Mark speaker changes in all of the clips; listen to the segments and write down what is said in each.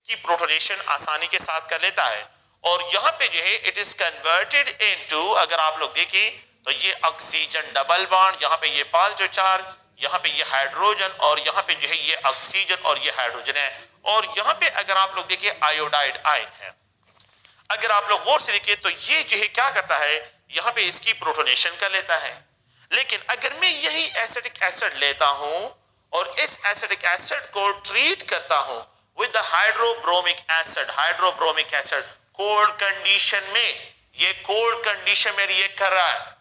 Speaker 1: की प्रोटोनेशन आसानी के साथ कर लेता है। और यहाँ पे जो है इट इज कन्वर्टेड इनटू, अगर आप लोग देखें तो ये ऑक्सीजन डबल बॉन्ड, यहाँ पे ये पॉजिटिव चार्ज, यहाँ पे ये हाइड्रोजन, और यहाँ पे जो है ये ऑक्सीजन और ये हाइड्रोजन है। और यहाँ पे अगर आप लोग देखिए आयोडाइड आयन है। अगर आप लोग गौर से देखिए तो ये जो है क्या करता है, यहाँ पे इसकी प्रोटोनेशन कर लेता है। लेकिन अगर मैं यही एसिटिक एसिड लेता हूं और इस एसिटिक एसिड को ट्रीट करता हूं with the hydrobromic acid, hydrobromic acid cold condition में, ये कोल्ड कंडीशन में रिएक्ट कर रहा है।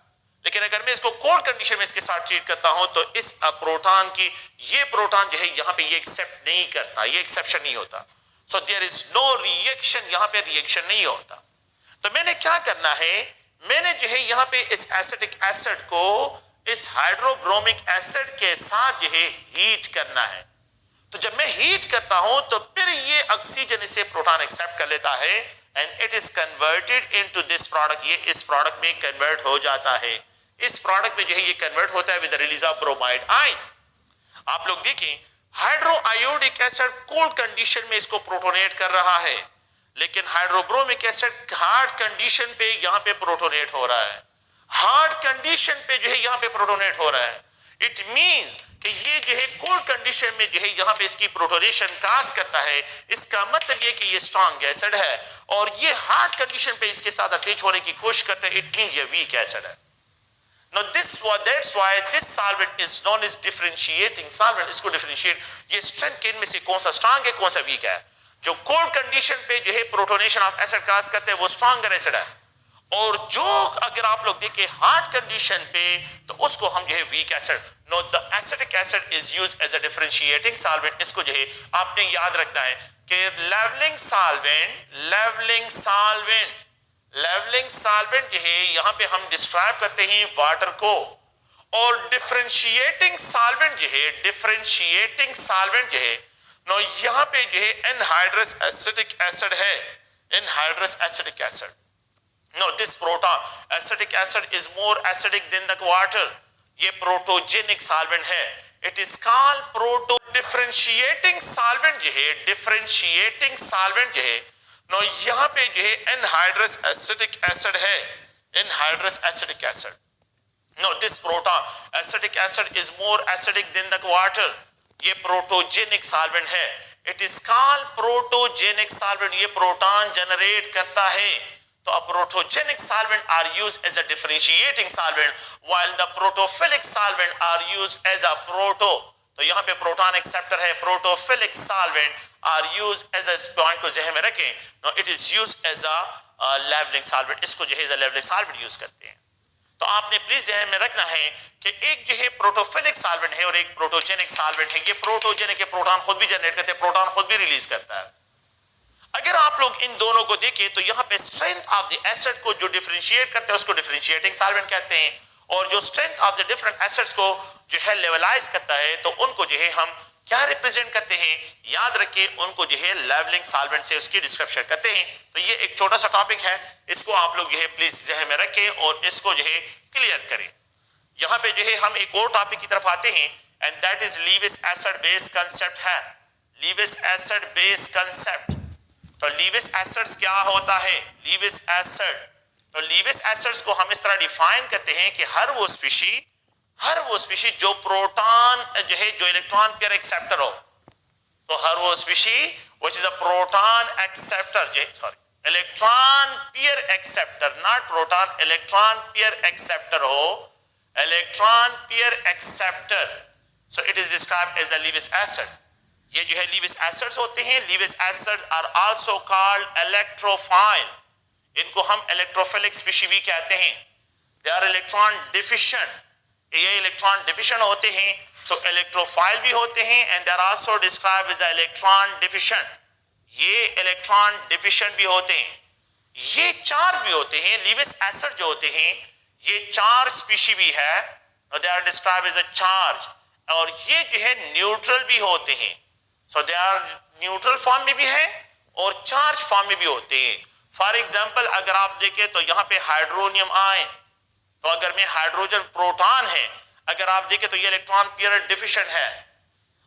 Speaker 1: लेकिन अगर मैं इसको कोल्ड कंडीशन में इसके साथ ट्रीट करता हूं तो इस प्रोटॉन की, ये प्रोटॉन जो है यहाँ पे ये एक्सेप्ट नहीं करता, ये एक्सेप्शन नहीं होता। So there is no reaction, यहाँ पे रिएक्शन नहीं होता। तो मैंने क्या करना है, मैंने जो है यहाँ पे इस एसिटिक एसिड को इस हाइड्रोब्रोमिक एसिड के साथ जो है हीट करना है। तो जब मैं हीट करता हूं तो फिर ये ऑक्सीजन इसे प्रोटॉन एक्सेप्ट कर लेता है and it is converted into this product, ये इस प्रोडक्ट में कन्वर्ट हो जाता है। इस प्रोडक्ट में जो है ये कन्वर्ट होता है with the release of bromide ion. आप लोग देखें hydro iodic acid cold condition में इसको प्रोटोनेट कर रहा है, लेकिन हाइड्रोब्रोमिक एसिड हार्ड कंडीशन पे यहां पे प्रोटोनेट हो रहा है, हार्ड कंडीशन पे जो है यहां पे प्रोटोनेट हो रहा है। इट मींस कि ये जो है कोल्ड कंडीशन में जो है यहां पे इसकी प्रोटोनेशन काज करता है। इसका मतलब ये कि ये स्ट्रॉन्ग एसिड है और ये हार्ड कंडीशन पे इसके साथ अटैच होने की कोशिश करता है, इट मींस ये वीक एसिड है। Now that's why this solvent is known as differentiating solvent। इसको डिफरेंशिएट, ये स्ट्रेंथ के इनमें से कौन सा स्ट्रॉन्ग है कौन सा वीक है। जो कोल्ड कंडीशन पे जो है प्रोटोनेशन ऑफ एसिड काज करते हैं वो स्ट्रॉन्गर एसिड है, और जो अगर आप लोग देखें हार्ड कंडीशन पे तो उसको हम जो है weak acid. No, the acetic acid is used as a differentiating solvent. इसको जो है आपने याद रखना है कि levelling solvent, levelling solvent, levelling solvent जो है यहां पे हम डिस्क्राइब करते हैं वाटर को, और डिफरेंशिएटिंग सॉल्वेंट जो है, डिफरेंशिएटिंग सॉल्वेंट जो है नो यहां पे जो है एनहाइड्रस एसिटिक एसिड है, anhydrous acetic acid. No, this proton acetic acid is more acidic than the water। ये प्रोटोजेनिक सॉल्वेंट है। It is called proto differentiating solvent जो है, differentiating solvent जो है नो यहाँ पे जो है एनहाइड्रस एसिटिक एसिड है, anhydrous acetic acid. No, this proton acetic acid is more acidic than the water। ये प्रोटोजेनिक सॉल्वेंट है। It is called protogenic solvent। ये प्रोटॉन जनरेट करता है। तो a protogenic solvent are used as a differentiating solvent while the protophilic solvent are used as a proto। तो यहाँ पे proton acceptor है, protophilic solvent are used as a, point को ज़हन में रखें। No, it is used as a levelling solvent. इसको जो है as a levelling solvent use करते हैं। तो आपने प्लीज ध्यान में रखना है कि एक जो है प्रोटोफिलिक सॉल्वेंट है और एक प्रोटोजेनिक सॉल्वेंट है। ये प्रोटोजेनिक है, प्रोटॉन खुद भी जनरेट करते हैं, प्रोटॉन खुद भी रिलीज करता है। अगर आप लोग इन दोनों को देखें तो यहाँ पे स्ट्रेंथ ऑफ द एसिड को जो डिफरेंशिएट करते हैं उसको डिफरेंशिएटिंग सॉल्वेंट कहते हैं, और जो strength of the different acids को जो है लेवलाइज करता है तो उनको जो है हम क्या रिप्रेजेंट करते हैं, याद रखिए उनको जो है लेवलिंग सॉल्वेंट से उसकी डिस्क्रिप्शन करते हैं। तो ये एक छोटा सा टॉपिक है, इसको आप लोग जो है प्लीज ज़हन में रखें और इसको जो है क्लियर करें। यहाँ पे जो है हम एक और टॉपिक की तरफ आते हैं and that is Lewis acid base concept है। Lewis acid base concept. तो लीविस एसिड्स क्या होता है, लीविस एसिड। तो लीविस एसिड्स को हम इस तरह डिफाइन करते हैं कि हर वो स्पीशी जो प्रोटॉन जो है जो इलेक्ट्रॉन पेयर एक्सेप्टर हो, तो हर वो species which is a proton acceptor, sorry electron pair acceptor, not proton, electron pair acceptor हो, electron pair acceptor, so it is described as a Lewis acid. ये जो है लीविस एसिड्स होते हैं। Lewis acids are also called electrophile. इनको हम electrophilic species भी कहते हैं। They are electron deficient. ये इलेक्ट्रॉन डिफिशिएंट होते हैं तो इलेक्ट्रोफाइल भी होते हैं and they are also described as electron deficient. ये इलेक्ट्रॉन डिफिशिएंट भी होते हैं। ये चार्ज भी होते हैं। लीविस एसिड जो होते हैं ये चार्ज स्पीशी भी है, they are described as a charge, और ये जो है न्यूट्रल भी होते हैं। So they are neutral form में भी है और चार्ज फॉर्म में भी होते हैं। फॉर एग्जांपल अगर आप देखें तो यहाँ पे हाइड्रोनियम आयन, तो अगर में हाइड्रोजन प्रोटॉन है, अगर आप देखें तो ये इलेक्ट्रॉन पेयर डिफिशिएंट है।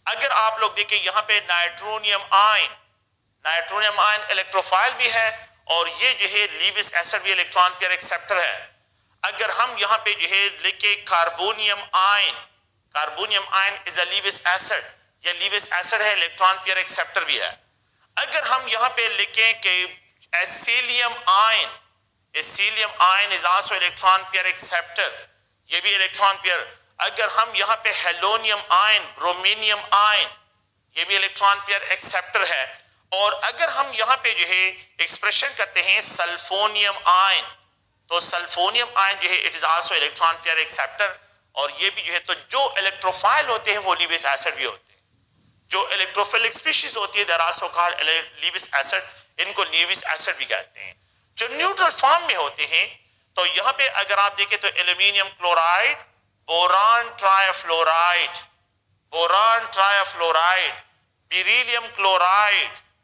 Speaker 1: अगर आप लोग देखें यहाँ पे nitronium ion, nitronium ion electrophile भी है और ये जो है लीविस एसिड भी इलेक्ट्रॉन पेयर एक्सेप्टर है। अगर हम यहाँ पे जो है लिखे carbonium ion is a Lewis acid, ये लीविस एसिड है, इलेक्ट्रॉन पेयर एक्सेप्टर भी है। अगर हम यहाँ पे लिखें कि acylium ion is also electron pair acceptor, ये भी इलेक्ट्रॉन पेयर। अगर हम यहाँ पे हेलोनियम आयन, ब्रोमीनियम आयन, ये भी इलेक्ट्रॉन पेयर एक्सेप्टर है। और अगर हम यहाँ पे जो है एक्सप्रेशन करते हैं सल्फोनियम आयन, तो सल्फोनियम आयन जो है it is also electron pair acceptor. और ये भी जो है, तो जो इलेक्ट्रोफाइल होते हैं वो लीविस एसिड भी होते हैं। जो इलेक्ट्रोफिलिक स्पीशीज होती है there are so called Lewis acid, इनको लीविस एसिड भी कहते हैं। जो न्यूट्रल फॉर्म में होते हैं, तो यहाँ पे अगर आप देखें तो aluminium chloride, boron trifluoride,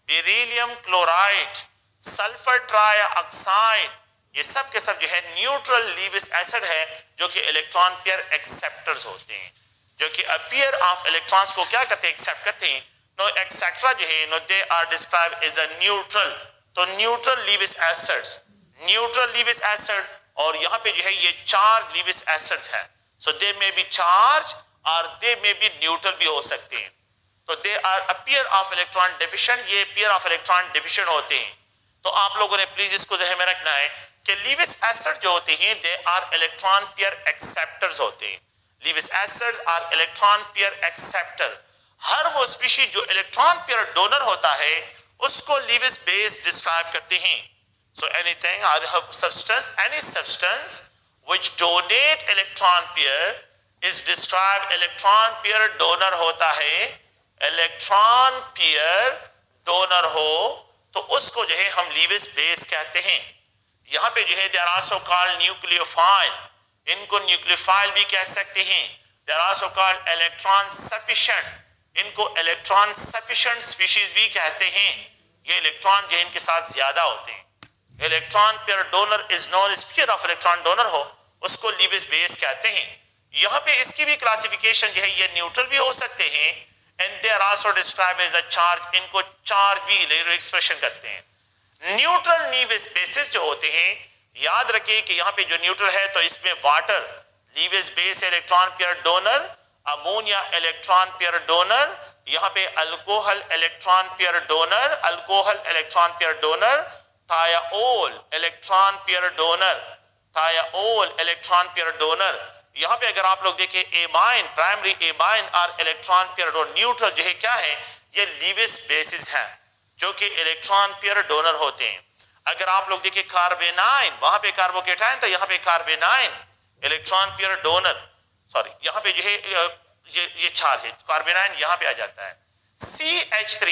Speaker 1: beryllium chloride, sulphur trioxide, ये सब के सब जो है न्यूट्रल लीविस एसिड है, जो कि इलेक्ट्रॉन पेयर एक्सेप्टर्स होते हैं, जो कि अपीयर ऑफ इलेक्ट्रॉन्स को क्या करते हैं, एक्सेप्ट करते हैं। नो एक्सेट्रा जो है no they are describe as a neutral, तो न्यूट्रल लीविस एसिड। और यहाँ पे जो है ये चार लीविस एसिड्स हैं, so they may be charge और दे मे बी न्यूट्रल भी हो सकते हैं। तो they are a pair of electron deficient, ये पेयर ऑफ इलेक्ट्रॉन डिफिशिएंट होते हैं। तो आप लोगों ने प्लीज इसको ध्यान में रखना है कि लीविस एसिड जो होते हैं they are electron pair acceptors होते हैं। Lewis acids are electron pair acceptor. हर वो स्पीशीज जो इलेक्ट्रॉन पेयर डोनर होता है उसको लीविस बेस डिस्क्राइब करते हैं। So anything or substance, any substance which donate electron pair is described electron pair donor होता है। इलेक्ट्रॉन पेयर डोनर हो तो उसको जो है हम लीविस बेस कहते हैं। यहाँ पे जो है there are so called nucleophile, इनको न्यूक्लियोफाइल भी कह सकते हैं। There are so called electron sufficient, इनको इलेक्ट्रॉन सफिशिएंट स्पीशीज भी कहते हैं। ये इलेक्ट्रॉन जो है इनके साथ ज्यादा होते हैं। Electron pair donor is known as pair of electron donor हो उसको लीविस बेस कहते हैं। यहाँ पे इसकी भी क्लासिफिकेशन जो है ये न्यूट्रल भी हो सकते हैं and they are also describe as a charge, इनको चार्ज भी एक्सप्रेशन करते हैं। न्यूट्रल लीविस बेसिस जो होते हैं, याद रखिए कि यहाँ पे जो न्यूट्रल है तो इसमें water Lewis base electron pair donor, ammonia electron pair donor, यहाँ पे alcohol electron pair donor, thiol electron pair donor, यहाँ पे अगर आप लोग देखें एमाइन, प्राइमरी एमाइन और इलेक्ट्रॉन पेयर डोनर। न्यूट्रल जो है क्या है, ये लीविस बेसिस हैं जो कि इलेक्ट्रॉन पेयर डोनर होते हैं। अगर आप लोग देखें कार्बेनाइन, वहां पे कार्बोकेटाइन तो यहाँ पे कार्बेनाइन इलेक्ट्रॉन पेयर डोनर, सॉरी यहाँ पे जो है ये चार्ज है, कार्बेनाइन यहाँ पे आ जाता है। CH3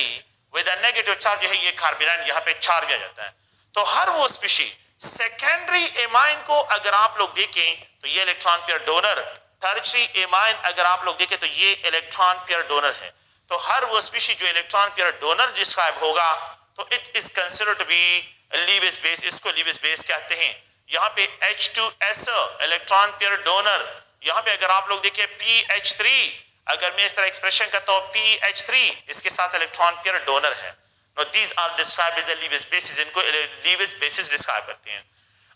Speaker 1: with a negative charge जो है ये कार्बेनाइन यहाँ पे चार्ज आ जाता है। तो हर वो स्पीशीज सेकेंडरी एमाइन को अगर आप लोग देखें तो ये electron pair donor, tertiary amine अगर आप लोग देखें तो ये इलेक्ट्रॉन पेयर डोनर है। तो हर वो स्पीशीज जो इलेक्ट्रॉन पेयर डोनर डिस्क्राइब होगा तो it is considered to be Lewis base, इसको लीविस बेस कहते हैं। यहाँ पे H2SO इलेक्ट्रॉन पेयर डोनर, यहाँ पे अगर आप लोग देखें PH3, अगर मैं इस तरह एक्सप्रेशन करता हूँ PH3 इसके साथ इलेक्ट्रॉन पेयर डोनर है। Now these are described as a Lewis basis, इनको Lewis basis डिस्क्राइब करते हैं।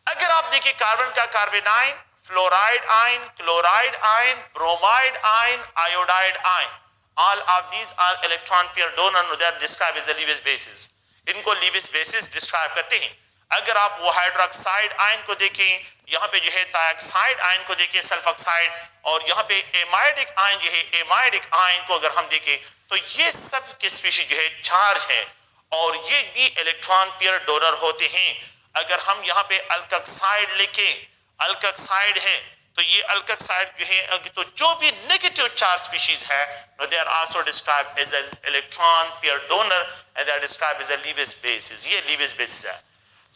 Speaker 1: अगर आप देखिए कार्बन का कार्बेनाइन, fluoride ion, chloride ion, bromide ion, iodide ion, all of these are electron pair donor, they are described as a Lewis basis, इनको Lewis basis describe करते हैं। अगर आप वो हाइड्रोक्साइड आयन को देखें, यहाँ पे जो है थायोक्साइड आयन को देखिए, सल्फॉक्साइड, और यहाँ पे एमाइडिक आयन जो है, एमाइडिक आयन को अगर हम देखें तो ये सब के स्पीशीज जो है चार्ज है और ये भी इलेक्ट्रॉन पेयर डोनर होते हैं। अगर हम यहाँ पे अल्कोक्साइड लिखें, अल्कोक्साइड है तो ये अल्कोक्साइड जो है तो जो भी नेगेटिव चार्ज स्पीशीज है they are also described as an electron pair donor and they are described as a Lewis basis, ये लीविस बेसिस है।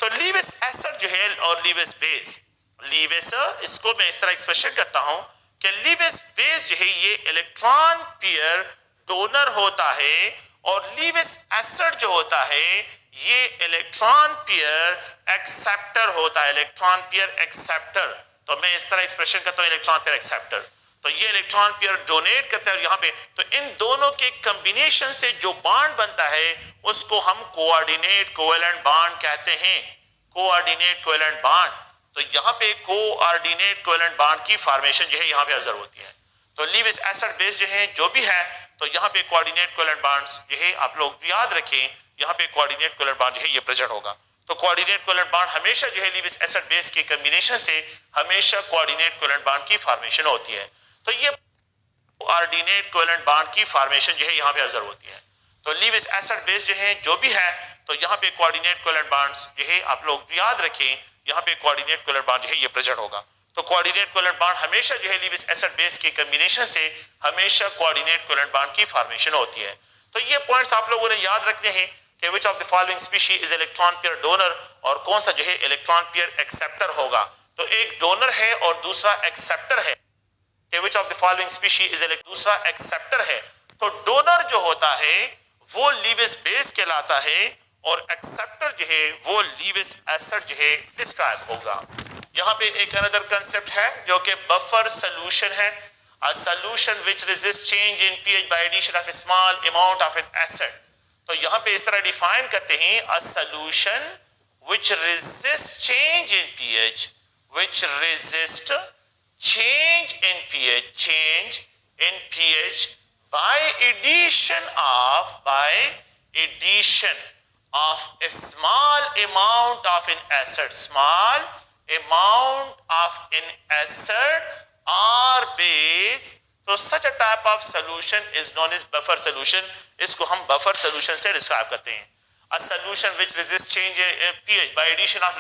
Speaker 1: तो लीविस एसिड जो है और लीविस बेस, लीविस इसको मैं इस तरह एक्सप्रेशन करता हूं कि लीविस बेस जो है ये इलेक्ट्रॉन पेयर डोनर होता है और लीविस एसिड जो होता है ये इलेक्ट्रॉन पेयर एक्सेप्टर होता है, इलेक्ट्रॉन पेयर एक्सेप्टर। तो मैं इस तरह एक्सप्रेशन करता हूं इलेक्ट्रॉन पेयर एक्सेप्टर। तो ये इलेक्ट्रॉन पेयर डोनेट करता है और यहाँ पे, तो इन दोनों के कॉम्बिनेशन से जो बॉन्ड बनता है उसको हम कोऑर्डिनेट कोवेलेंट बॉन्ड कहते हैं, कोऑर्डिनेट कोवेलेंट बॉन्ड। तो यहाँ पे कोऑर्डिनेट कोवेलेंट बॉन्ड की फॉर्मेशन जो है यहाँ पे ऑब्जर्व होती है। तो लीविस एसिड बेस जो है जो भी है, तो यहाँ पे कोऑर्डिनेट कोवेलेंट बॉन्ड्स जो है आप लोग याद रखें, यहाँ पे कोऑर्डिनेट कोवेलेंट बॉन्ड जो है ये प्रेजेंट होगा। तो कोऑर्डिनेट कोवेलेंट बॉन्ड हमेशा जो है लीविस एसिड बेस के कॉम्बिनेशन से हमेशा कोऑर्डिनेट कोवेलेंट बॉन्ड की फॉर्मेशन होती है। तो ये कोऑर्डिनेट कोवेलेंट बॉन्ड की फॉर्मेशन जो है यहाँ पे ऑब्जर्व होती है। तो लीविस एसिड बेस जो है जो भी है, तो यहाँ पे कोऑर्डिनेट कोवेलेंट बॉन्ड्स जो है आप लोग याद रखें, यहाँ पे कोऑर्डिनेट कोवेलेंट बॉन्ड जो है ये प्रेजेंट होगा। तो कोऑर्डिनेट कोवेलेंट बॉन्ड हमेशा जो है लीविस एसिड बेस के कॉम्बिनेशन से हमेशा कोऑर्डिनेट कोवेलेंट बॉन्ड की फॉर्मेशन होती है। तो ये पॉइंट्स आप लोगों ने याद रखने हैं कि which of the following species is electron pair donor, और कौन सा जो है इलेक्ट्रॉन पेयर एक्सेप्टर होगा। तो एक डोनर है और दूसरा एक्सेप्टर है। Which of the following species is दूसरा एक्सेप्टर है। तो डोनर जो होता है वो लीविस बेस कहलाता है और एक्सेप्टर जो है वो लीविस एसिड जो है डिस्क्राइब होगा। यहाँ पे एक अनदर कंसेप्ट है जो कि बफर सोल्यूशन है, a solution which resists change in pH by addition of a small amount of an acid। तो यहाँ पे इस तरह डिफाइन करते हैं, a solution which resists change in pH, which resist change in pH by addition of a small amount of an acid, small amount of an acid or base। तो such a type of solution is known as buffer solution। इसको हम buffer solution से describe करते हैं। A solution which resists change in pH by addition of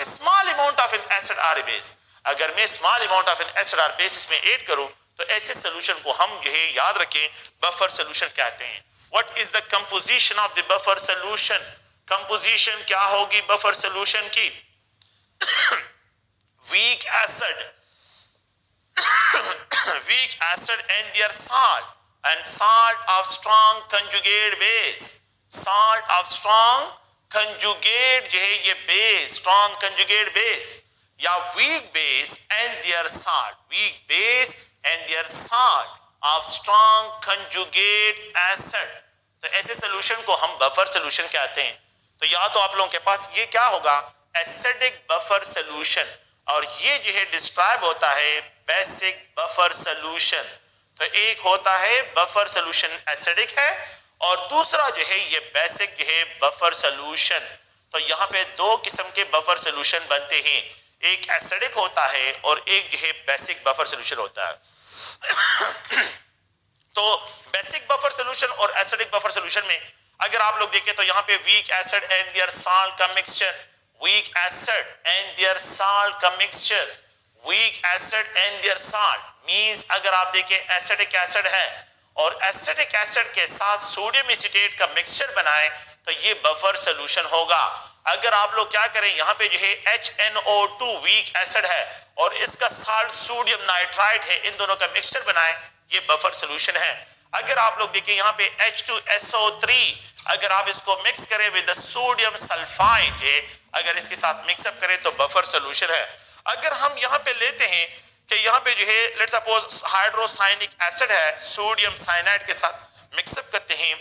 Speaker 1: a small amount of an acid or a base। अगर मैं small amount of an acid or base इसमें add करूं तो ऐसे solution को हम जो है याद रखें buffer solution कहते हैं। What is the composition of the buffer solution? Composition क्या होगी buffer solution की? weak acid and their salt, and salt of strong conjugate base, salt of strong conjugate जो है ये base, strong conjugate base, या weak base and their salt, weak base and their salt of strong conjugate acid। तो ऐसे solution को हम buffer solution कहते हैं। तो या तो आप लोगों के पास ये क्या होगा, acidic buffer solution, और ये जो है डिस्क्राइब होता है बेसिक बफर सोल्यूशन। तो एक होता है बफर सोल्यूशन एसिडिक है और दूसरा जो है ये बेसिक जो है बफर सोल्यूशन। तो यहाँ पे दो किस्म के बफर सोल्यूशन बनते हैं, एक एसिडिक होता है और एक जो है बेसिक बफर सोल्यूशन होता है। तो बेसिक बफर सोल्यूशन और एसिडिक बफर सोल्यूशन में अगर आप लोग देखें तो यहाँ पे weak acid and their salt का mixture, weak acid and their salt का mixture, weak acid and their salt means अगर आप देखें एसिडिक एसिड है और एसिडिक एसिड के साथ सोडियम एसीटेट का मिक्सचर बनाएं तो ये बफर सोल्यूशन होगा। अगर आप लोग क्या करें, यहाँ पे जो है HNO2 वीक एसिड है और इसका साल्ट सोडियम नाइट्राइट है, इन दोनों का मिक्सचर बनाएं, ये बफर सोल्यूशन है। अगर आप लोग देखिए यहाँ पे H2SO3 अगर आप इसको मिक्स करें विद सोडियम सल्फाइड, अगर इसके साथ मिक्सअप करें तो बफर सोल्यूशन है। अगर हम यहाँ पे लेते हैं कि यहाँ पे जो है लेट्स सपोज हाइड्रोसाइनिक एसिड है, सोडियम साइनाइड के साथ मिक्सअप करते हैं,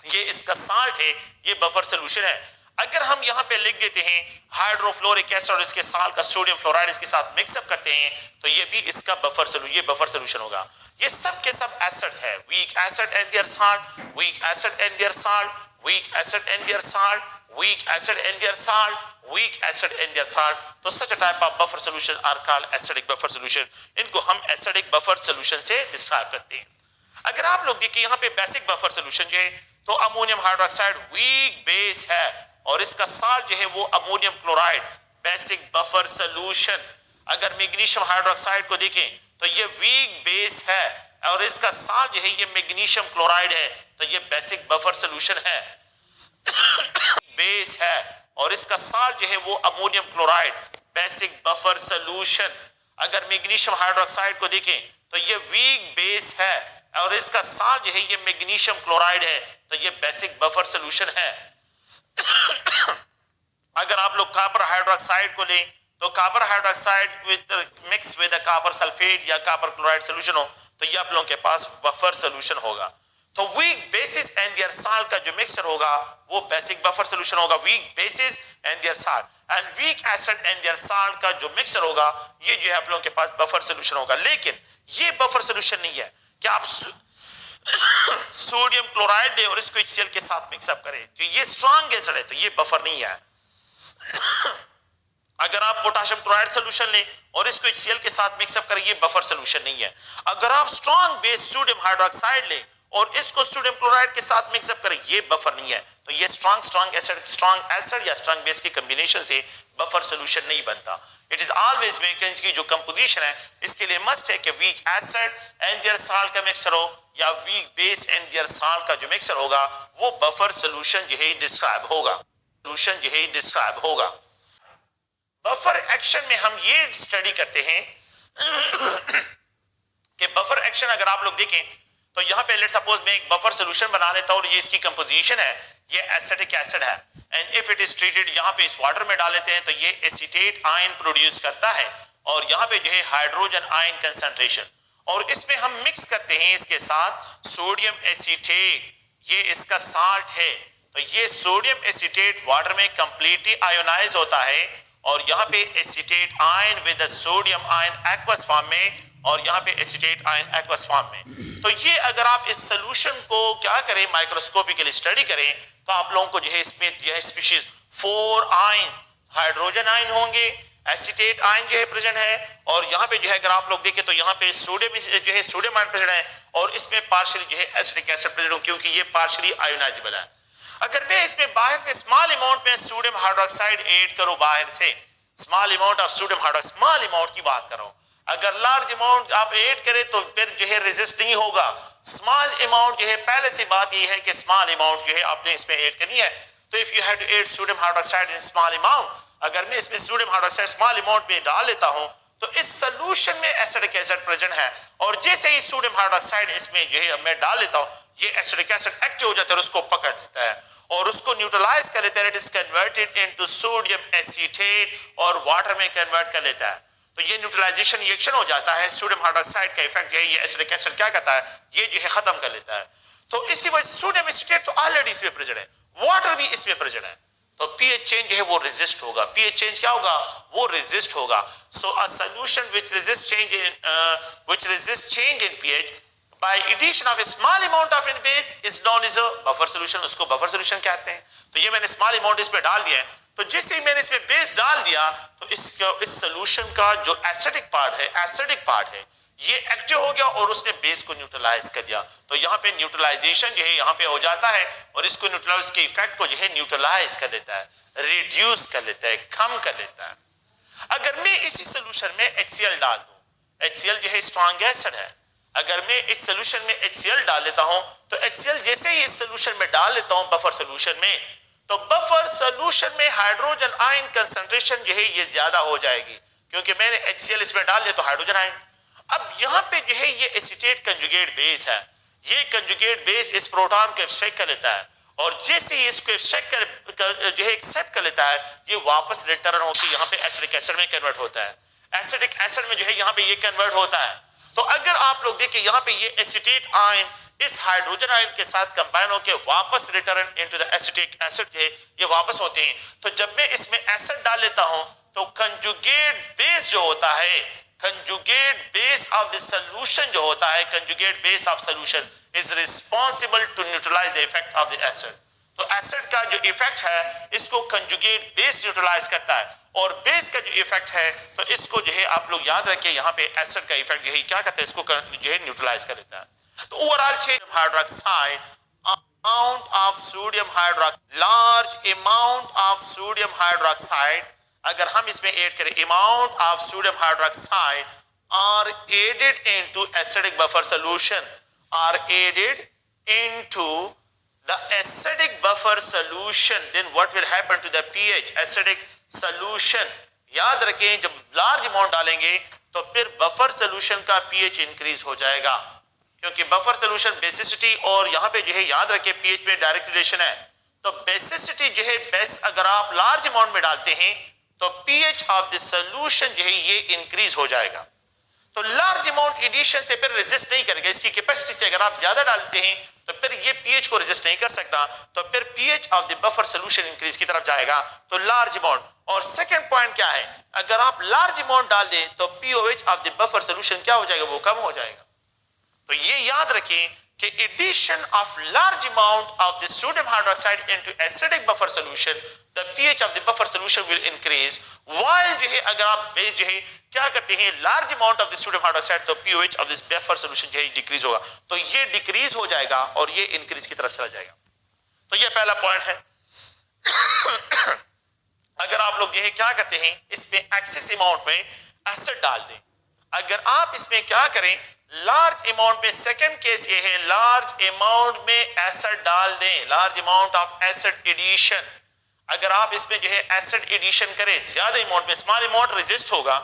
Speaker 1: ये इसका साल्ट है, ये बफर सोल्यूशन है। अगर हम यहाँ पे लिख देते हैं हाइड्रोफ्लोरिक एसिड और इसके साल्ट का सोडियम फ्लोराइड इसके साथ मिक्सअप करते हैं तो ये भी इसका बफर सोल्यूशन, ये बफर सोल्यूशन होगा। ये सब के सब एसिड्स है, weak acid and their salt, weak acid and their salt, weak acid and their salt, weak acid and their salt, weak acid and their salt. तो such a type of buffer solution are called acidic buffer solution. इनको हम acidic buffer solution से describe करते हैं। अगर आप लोग देखिए यहाँ पे बेसिक बफर सोल्यूशन जो है तो अमोनियम हाइड्रोक्साइड वीक बेस है और इसका साल्ट जो है वो ammonium chloride, basic buffer solution. अगर मैग्नीशियम हाइड्रोक्साइड को देखें तो ये वीक बेस है और इसका साल्ट जो है ये मैग्नीशियम क्लोराइड है, तो ये बेसिक बफर सोल्यूशन है। बेस है और इसका साल्ट जो है वो ammonium chloride, basic buffer solution. अगर मैग्नीशियम हाइड्रोक्साइड को देखें तो ये वीक बेस है और इसका साल्ट जो है ये मैग्नीशियम क्लोराइड है, तो ये बेसिक बफर सोल्यूशन है। अगर आप लोग कॉपर हाइड्रोक्साइड को लें तो copper hydroxide with mix with copper sulphate या कॉपर क्लोराइड सोल्यूशन हो तो ये आप लोगों के पास बफर सोल्यूशन होगा। तो weak basis and their salt का जो मिक्सचर होगा वो बेसिक बफर सोल्यूशन होगा। Weak basis and their salt and weak acid and their salt का जो मिक्सचर होगा ये जो है आप लोगों के पास बफर सोल्यूशन होगा। लेकिन ये बफर सोल्यूशन नहीं है कि आप सोडियम क्लोराइड दे और इसको HCl के साथ मिक्सअप करें तो ये स्ट्रॉन्ग एसिड है, तो ये बफर नहीं है। अगर आप पोटेशियम क्लोराइड सोल्यूशन लें और इसको HCl के साथ मिक्सअप करें ये बफर सोल्यूशन नहीं है। अगर आप स्ट्रॉन्ग बेस सोडियम हाइड्रोक्साइड लें और इसको सोडियम क्लोराइड के साथ मिक्सअप करें ये बफर नहीं है। तो ये स्ट्रॉन्ग एसिड या स्ट्रॉन्ग बेस की कॉम्बिनेशन से बफर सोल्यूशन नहीं बनता। इट इज ऑलवेज मेकिंग की जो कंपोजिशन है इसके लिए मस्ट है कि weak acid and their salt का मिक्सचर हो या weak base and their salt का जो मिक्सचर होगा वो बफर सोल्यूशन जो है डिस्क्राइब होगा। बफर एक्शन में हम ये स्टडी करते हैं कि बफर एक्शन अगर आप लोग देखें तो यहां पे लेट्स सपोज मैं एक बफर सॉल्यूशन बना लेता हूं और ये इसकी कंपोजिशन है, ये एसिटिक एसिड है and if it is treated यहां पे इस वाटर में डाल लेते हैं तो ये एसीटेट आयन प्रोड्यूस करता है और यहां पे जो है हाइड्रोजन आयन कंसंट्रेशन और इसमें हम मिक्स करते हैं इसके साथ सोडियम एसीटेट, ये इसका साल्ट है। तो ये सोडियम एसीटेट वाटर में कंप्लीटली आयोनाइज होता है और यहाँ पे acetate ion with sodium ion aqueous form में और यहाँ पे एसीटेट आयन एक्वस फॉर्म में। तो ये अगर आप इस सोल्यूशन को क्या करें माइक्रोस्कोपिकली स्टडी करें तो आप लोगों को जो है इसमें जो है स्पीशीज 4 आयंस हाइड्रोजन आयन होंगे, एसीटेट आयन जो है प्रेजेंट है और यहाँ पे जो है अगर आप लोग देखें तो यहाँ पे सोडियम जो है सोडियम आयन प्रेजेंट है और इसमें पार्शियली जो है एसिटिक एसिड प्रेजेंट हो क्योंकि ये पार्शियली आयोनाइजेबल है। अगर मैं इसमें बाहर से स्मॉल अमाउंट में सोडियम हाइड्रोक्साइड ऐड करूं बाहर से small amount of sodium hydroxide small amount की बात कर रहा हूं, अगर लार्ज अमाउंट आप ऐड करें तो फिर जो है रेजिस्ट नहीं होगा। स्मॉल अमाउंट जो है पहले से बात ये है कि स्मॉल अमाउंट जो है आपने इसमें ऐड करनी है। तो if you have to add sodium hydroxide in small amount, अगर मैं इसमें सोडियम हाइड्रोक्साइड स्मॉल अमाउंट में डाल लेता हूं तो इस सोल्यूशन में एसिडिक एसिड प्रेजेंट है और जैसे ही सोडियम हाइड्रोक्साइड इसमें जो है मैं डाल लेता हूं ये एसिडिक एसिड एक्टिव हो जाता है और उसको पकड़ लेता है और उसको न्यूट्रलाइज कर लेता है। It is converted into sodium acetate और वाटर में कन्वर्ट कर लेता है। तो ये न्यूट्रलाइजेशन रिएक्शन हो जाता है, सोडियम हाइड्रोक्साइड का इफेक्ट है ये एसिडिक एसिड क्या करता है ये जो है खत्म कर लेता है। तो इसी वजह से सोडियम एसीटेट तो ऑलरेडी इसमें प्रेजेंट है, वाटर भी इसमें प्रेजेंट है तो पीएच चेंज है वो रेजिस्ट होगा। पीएच चेंज क्या होगा वो रेजिस्ट होगा। So a solution which resist change in pH by addition of a small amount of in base is known as a buffer solution, उसको बफर सोल्यूशन कहते हैं। तो ये मैंने स्मॉल अमाउंट इसमें डाल दिया है तो जैसे ही मैंने इसमें बेस डाल दिया तो इस सोल्यूशन का जो एसिडिक पार्ट है ये एक्टिव हो गया और उसने बेस को न्यूट्रलाइज कर दिया। तो यहाँ पे न्यूट्रलाइजेशन जो है यहाँ पे हो जाता है और इसको न्यूट्रलाइज के इफेक्ट को जो है न्यूट्रलाइज कर लेता है, रिड्यूस कर लेता है, कम कर लेता है। अगर मैं इसी सोल्यूशन में HCl डाल दूं, HCl जो है स्ट्रॉन्ग एसिड है, अगर मैं इस सोल्यूशन में HCl डाल लेता हूं तो HCl जैसे ही इस सोल्यूशन में डाल लेता हूं बफर सोल्यूशन में तो बफर सोल्यूशन में हाइड्रोजन आयन कंसंट्रेशन जो है ये ज्यादा हो जाएगी क्योंकि मैंने HCl इसमें डाल दिया तो हाइड्रोजन आयन। अब यहां पे जो है ये एसीटेट कंजुगेट बेस है, ये कंजुगेट बेस इस प्रोटॉन को एक्सट्रैक्ट कर लेता है और जैसे ही इसको एक्सट्रैक्ट जो है एक्सेप्ट कर लेता है ये वापस रिटर्न होकर यहाँ पे एसिडिक एसिड में कन्वर्ट होता है। एसिडिक एसिड में जो है यहाँ पे ये कन्वर्ट होता है। तो अगर आप लोग देखिए यहाँ पे ये एसीटेट आयन इस हाइड्रोजन आयन के साथ कंबाइन होकर वापस return into the acetic acid है ये वापस होते हैं। तो जब मैं इसमें एसिड डाल लेता हूं तो कंजुगेट बेस जो होता है, conjugate base of the solution जो होता है, conjugate base of solution is responsible to neutralise the effect of the acid. तो एसिड का जो इफेक्ट है इसको कंजुगेट बेस न्यूट्रलाइज करता है और बेस का जो इफेक्ट है तो इसको जो है आप लोग याद रखिए यहाँ पे एसिड का इफेक्ट जो है क्या करता है इसको जो है न्यूट्रलाइज कर देता है। तो overall change hydroxide amount of sodium hydroxide, large amount of sodium hydroxide अगर हम इसमें ऐड करें amount of sodium hydroxide are added into acidic buffer solution, are added into the acidic buffer solution, then what will happen to the pH acidic solution। याद रखें जब large amount डालेंगे तो फिर बफर सोल्यूशन का pH increase हो जाएगा क्योंकि बफर सोल्यूशन बेसिसिटी और यहाँ पे जो है याद रखें pH में डायरेक्ट रिलेशन है। तो बेसिसिटी जो है बेस अगर आप लार्ज अमाउंट में डालते हैं तो pH ऑफ द सोल्यूशन जो है ये इंक्रीज हो जाएगा। तो लार्ज अमाउंट एडिशन से फिर रेजिस्ट नहीं करेगा, इसकी कैपेसिटी से अगर आप ज्यादा डालते हैं तो फिर ये pH को रेजिस्ट नहीं कर सकता, तो फिर pH of the buffer solution increase की तरफ जाएगा। तो लार्ज अमाउंट, और सेकंड पॉइंट क्या है, अगर आप लार्ज अमाउंट डाल दें तो pOH of the buffer solution क्या हो जाएगा, वो कम हो जाएगा। तो ये याद रखें कि addition of large amount of the sodium hydroxide into acidic buffer solution, the pH of the buffer solution will increase, while जो है अगर आप बेस जो है क्या करते हैं large amount of the sodium hydroxide, तो pOH of this buffer solution जो है डिक्रीज होगा। तो ये डिक्रीज हो जाएगा और ये इंक्रीज की तरफ चला जाएगा। तो ये पहला पॉइंट है। अगर आप लोग जो है क्या करते हैं इसमें एक्सेस अमाउंट में एसिड डाल दें, अगर आप इसमें क्या करें लार्ज अमाउंट में, सेकंड केस ये है लार्ज अमाउंट में एसिड डाल दें, large amount of acid addition, अगर आप इसमें जो है एसिड एडिशन करें ज्यादा अमाउंट में, स्मॉल अमाउंट रेजिस्ट होगा,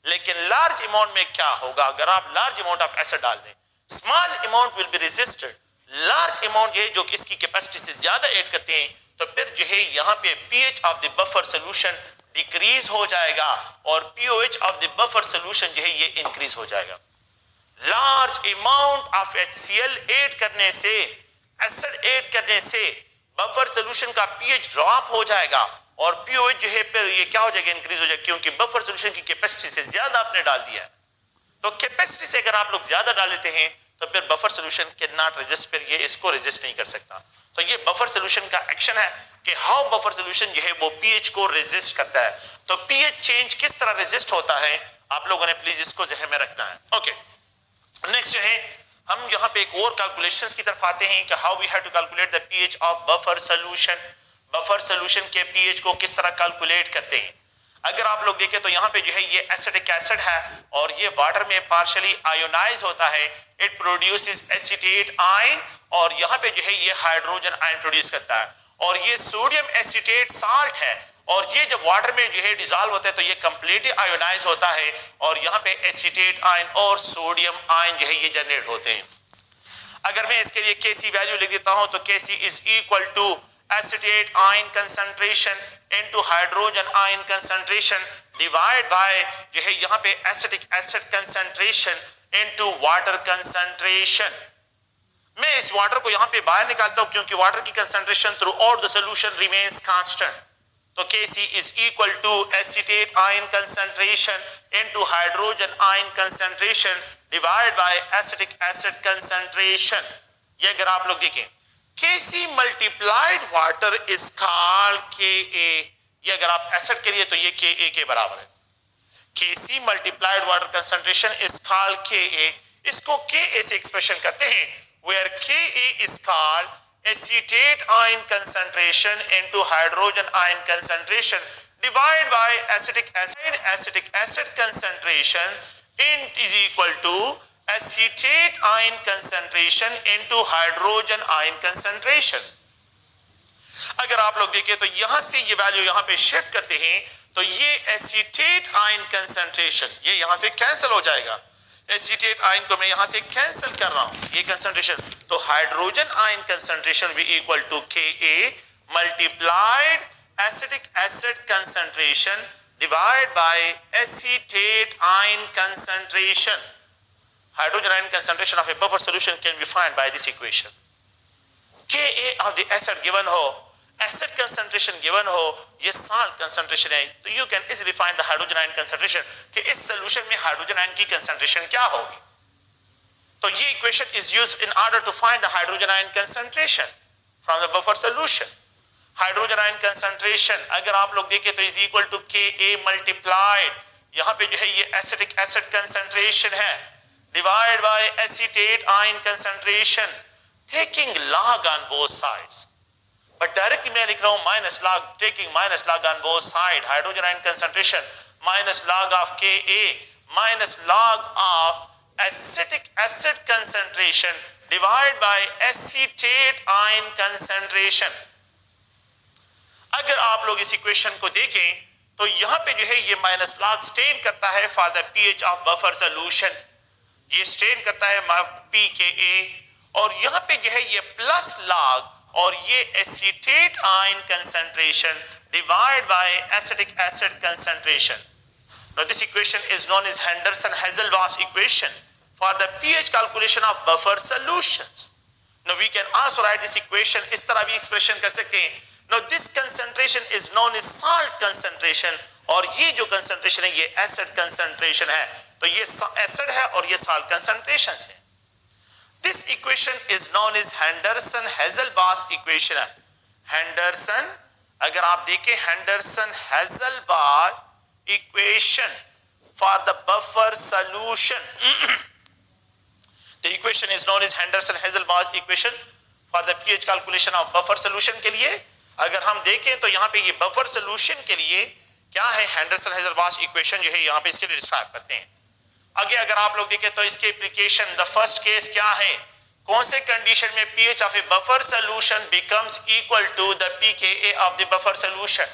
Speaker 1: लेकिन लार्ज अमाउंट में क्या होगा, अगर आप लार्ज अमाउंट ऑफ एसिड डाल दें small amount will be resisted, large amount है जो कि इसकी कैपेसिटी से ज्यादा ऐड करते हैं, तो फिर जो है यहाँ पे pH of the buffer solution decrease हो जाएगा और pOH of the buffer solution जो है ये इंक्रीज हो जाएगा। Large amount of HCl add करने से, एसिड ऐड करने से बफर सोल्यूशन का pH ड्रॉप हो जाएगा और pOH जो है फिर ये क्या हो जाएगा, इंक्रीज हो जाएगा, क्योंकि बफर सोल्यूशन की कैपेसिटी से ज्यादा आपने डाल दिया है। तो कैपेसिटी से अगर आप लोग ज्यादा डाल लेते हैं तो फिर buffer solution can not resist, फिर ये इसको रेजिस्ट नहीं कर सकता। तो ये बफर सोल्यूशन का एक्शन है कि हाउ बफर सोल्यूशन जो है वो pH को रेजिस्ट करता है। तो pH चेंज किस तरह रेजिस्ट होता है आप लोगों ने प्लीज इसको ज़हन में रखना है। ओके, नेक्स्ट जो है हम यहाँ पे एक और कैलकुलेशंस की तरफ आते हैं कि how we have to calculate the pH of buffer solution. Buffer solution के pH को किस तरह कैलकुलेट करते हैं। अगर आप लोग देखें तो यहाँ पे जो है ये एसिटिक एसिड है और ये वाटर में पार्शियली आयोनाइज होता है, इट प्रोड्यूसेस एसीटेट आयन, और यहाँ पे जो है ये हाइड्रोजन आयन प्रोड्यूस करता है, और ये सोडियम एसीटेट साल्ट है, और ये जब वाटर में जो है डिसॉल्व होता है तो ये कंप्लीटली आयोनाइज होता है और यहाँ पे एसीटेट आयन और सोडियम आयन जो है ये जनरेट होते हैं। अगर मैं इसके लिए Kc वैल्यू लिख देता हूं तो Kc is equal to acetate ion concentration into hydrogen ion concentration divide by जो है यहाँ पे acetic acid concentration into water concentration. मैं इस वाटर को यहाँ पे बाहर निकालता हूं क्योंकि वाटर की concentration throughout the solution remains constant. तो Kc is equal to acetate ion concentration into hydrogen ion concentration divide by acetic acid concentration. ये अगर आप लोग देखें Kc multiplied water is called Ka, ये अगर आप एसिड के लिए तो ये Ka के बराबर है। Kc multiplied water concentration is called Ka, इसको Ka से एक्सप्रेशन करते हैं where Ka is called acetate ion concentration into hydrogen ion concentration divided by acetic acid concentration is equal to acetate ion concentration into hydrogen ion concentration। अगर आप लोग देखें तो यहां से ये वैल्यू यहां पे शिफ्ट करते हैं तो ये एसीटेट आयन कंसंट्रेशन ये यहां से कैंसिल हो जाएगा, एसीटेट आयन को मैं यहां से कैंसिल कर रहा हूं ये कंसंट्रेशन, तो हाइड्रोजन आयन कंसंट्रेशन भी equal to Ka multiplied acetic acid concentration divide by acetate ion concentration. Hydrogen ion concentration of a buffer solution can be find by this equation. Ka of the acid given हो, acid concentration given हो, ये salt concentration है, तो you can easily find the hydrogen ion concentration कि इस solution में hydrogen ion की concentration क्या होगी। तो ये equation is used in order to find the hydrogen ion concentration from the buffer solution. Hydrogen ion concentration अगर आप लोग देखें तो is equal to Ka multiplied यहाँ पे जो है ये एसिटिक एसिड कंसंट्रेशन है divide by acetate ion concentration taking log on both sides, but directly मैं लिख रहा हूं minus log, taking minus log on both side, hydrogen ion concentration minus log of Ka minus log of acetic acid concentration divided by acetate ion concentration। अगर आप लोग इस equation को देखें तो यहां पे जो है ये माइनस log स्टेन करता है for the pH of buffer solution, ये स्टेन करता है pKa, और यहां पे जो है ये प्लस log और ये acetate ion concentration divided by acetic acid concentration. Now this equation is known as Henderson-Hasselbalch equation for the pH calculation of buffer solutions. Now we can also write this equation, इस तरह भी expression कर सकते हैं. Now this concentration is known as salt concentration और ये जो concentration है ये acid concentration है. तो ये acid है और ये salt concentrations है. This equation is known as Henderson-Hasselbalch equation. Henderson, अगर आप देखें Henderson-Hasselbalch equation for the buffer solution. The equation is known as Henderson-Hasselbalch equation for the pH calculation of buffer solution के लिए अगर हम देखें तो यहाँ पे ये buffer solution के लिए क्या है Henderson-Hasselbalch equation जो है यहाँ पे इसके लिए डिस्क्राइब करते हैं. आगे अगर आप लोग देखें तो इसके एप्लीकेशन द फर्स्ट केस क्या है, कौन से कंडीशन में pH of a buffer solution becomes equal to the pKa of the buffer solution.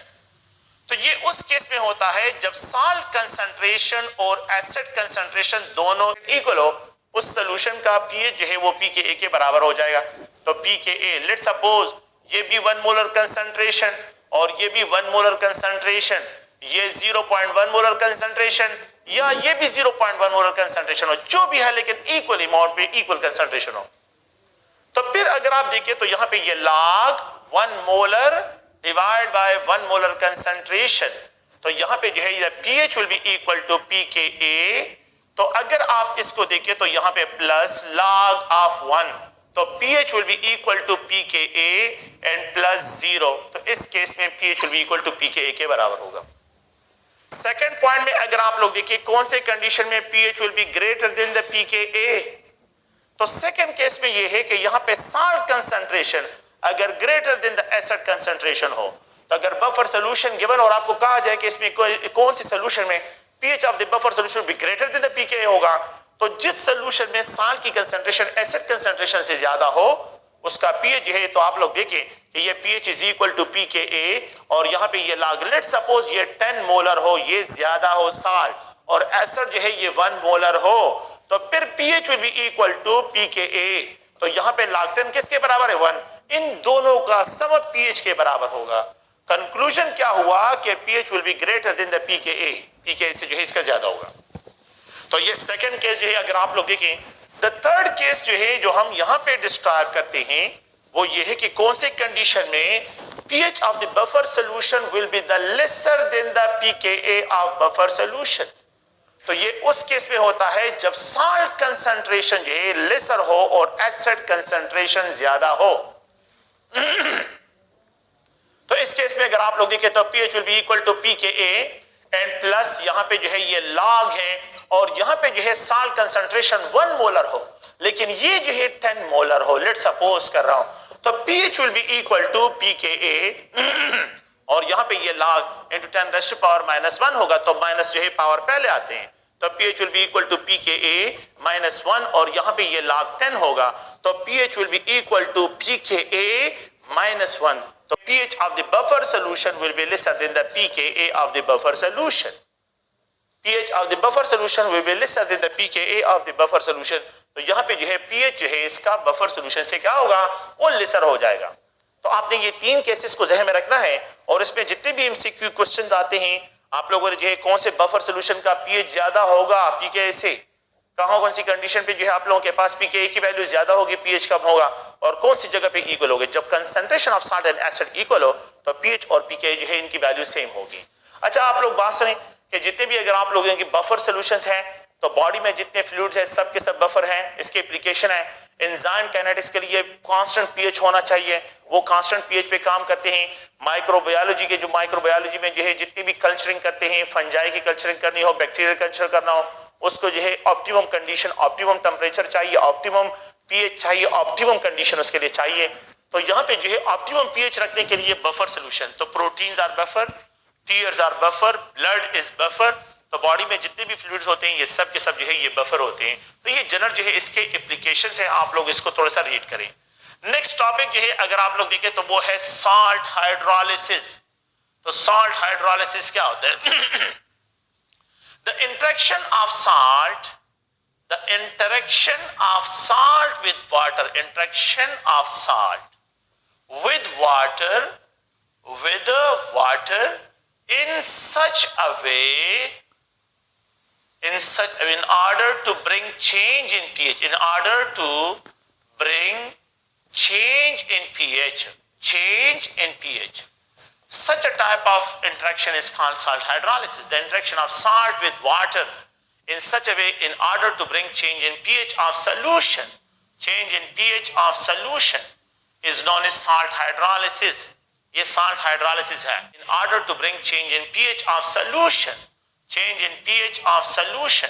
Speaker 1: तो ये उस केस में होता है जब साल्ट कंसंट्रेशन और एसिड कंसंट्रेशन दोनों इक्वल हो, उस सॉल्यूशन का pH जो है वो pKa के बराबर हो जाएगा. तो pKa लेट्स सपोज ये भी 1 मोलर कंसंट्रेशन और ये भी 1 मोलर कंसंट्रेशन, ये 0.1 मोलर कंसंट्रेशन या ये भी 0.1 मोलर कंसंट्रेशन हो, जो भी है लेकिन इक्वल अमाउंट पे इक्वल कंसंट्रेशन हो. तो फिर अगर आप देखिए तो यहाँ पे ये log 1 molar divide by 1 molar concentration, तो यहाँ पे जो है ये pH will be equal to pKa. तो अगर आप इसको देखिए तो यहाँ पे प्लस log ऑफ 1, तो pH will be equal to pKa and plus 0. तो इस केस में pH will be equal to pKa के बराबर होगा. सेकेंड पॉइंट में अगर आप लोग देखिए कौन से कंडीशन में pH will be greater than the pKa, तो सेकेंड केस में ये है कि यहाँ पे साल्ट कंसंट्रेशन अगर greater than the acid concentration हो, तो अगर बफर सॉल्यूशन गिवन और आपको कहा जाए कि इसमें कौन सी सॉल्यूशन में pH of the buffer solution भी ग्रेटर देन द pKa होगा, तो जिस सॉल्यूशन में साल्ट की कंसंट्रेशन एसिड कंसंट्रेशन से ज्यादा हो उसका pH है. तो आप लोग देखें कि ये pH is equal to pKa और यहाँ पे ये log लेट सपोज ये 10 मोलर हो, ये ज्यादा हो साल्ट और एसिड जो है ये 1 मोलर हो, तो फिर pH will be equal to pKa. तो यहाँ पे log 10 किसके बराबर है 1, इन दोनों का सम pH के बराबर होगा. कंक्लूजन क्या हुआ कि pH will be greater than the pKa, pKa से जो है इसका ज्यादा होगा. तो ये सेकंड केस जो है अगर आप लोग देखें. द थर्ड केस जो है जो हम यहाँ पे डिस्क्राइब करते हैं वो ये है कि कौन से कंडीशन में pH of the buffer solution will be the lesser than the pKa of buffer solution. तो ये उस केस में होता है जब साल्ट कंसंट्रेशन जो है लेसर हो और एसिड कंसंट्रेशन ज्यादा हो. तो इस केस में अगर आप लोग देखें तो pH will be equal to pKa and plus यहाँ पे जो है ये log है और यहाँ पे जो है साल्ट कंसंट्रेशन 1 मोलर हो लेकिन ये जो है 10 मोलर हो, लेट सपोज कर रहा हूं, तो pH will be equal to pKa और यहाँ पे ये log into 10 raised to power -1 होगा, तो माइनस जो है पावर पहले आते हैं, तो pH will be equal to pKa -1 और यहाँ पे ये log 10 होगा, तो pH will be equal to pKa -1. तो pH of the buffer solution will be lesser than the pKa of the buffer solution. pH of the buffer solution will be lesser than the pKa of the buffer solution. तो यहाँ पे जो है pH जो है इसका buffer solution से क्या होगा, वो लेसर हो जाएगा. तो आपने ये तीन केसेस को ज़हन में रखना है और इसमें जितने भी MCQ क्वेश्चंस आते हैं आप लोगों ने जो है कौन से बफर सोल्यूशन का pH ज्यादा होगा pKa से, कहाँ कौन सी कंडीशन पे जो है आप लोगों के पास pKa की वैल्यू ज्यादा होगी pH कम होगा और कौन सी जगह पे इक्वल होगी. जब concentration of salt and acid equal हो तो pH और pKa जो है इनकी वैल्यू सेम होगी. अच्छा आप लोग बात सुनें कि जितने भी अगर आप लोगों की बफर सॉल्यूशंस हैं तो बॉडी में जितने फ्लूइड्स हैं सब के सब बफर हैं. इसके एप्लीकेशन है एंजाइम काइनेटिक्स के लिए कांस्टेंट pH होना चाहिए, वो कांस्टेंट pH पे काम करते हैं. माइक्रोबायोलॉजी के जो माइक्रोबायोलॉजी में जो है जितनी भी कल्चरिंग करते हैं, फंजाई की कल्चरिंग करनी हो, बैक्टीरियल कल्चर करना हो, उसको जो है ऑप्टिमम कंडीशन, ऑप्टिमम टेम्परेचर चाहिए, ऑप्टिमम pH चाहिए, ऑप्टिमम कंडीशन उसके लिए चाहिए. तो यहाँ पे जो है ऑप्टिमम pH रखने के लिए बफर सोल्यूशन, तो proteins are buffer, tears are buffer, blood is buffer. तो बॉडी में जितने भी फ्लूइड्स होते हैं ये सब के सब जो है ये बफर होते हैं. तो ये जनरल जो है इसके एप्लीकेशंस हैं, आप लोग इसको थोड़ा सा रीड करें. नेक्स्ट टॉपिक जो है अगर आप लोग देखें तो वो है साल्ट हाइड्रोलिसिस. तो साल्ट हाइड्रोलिसिस क्या होता है? The interaction of salt with water, interaction of salt with water water in such a way, in order to bring change in pH, in order to bring change in pH, change in pH. Such a type of interaction is called salt hydrolysis. The interaction of salt with water in such a way in order to bring change in pH of solution, change in pH of solution is known as salt hydrolysis. ये salt hydrolysis है. In order to bring change in pH of solution, change in pH of solution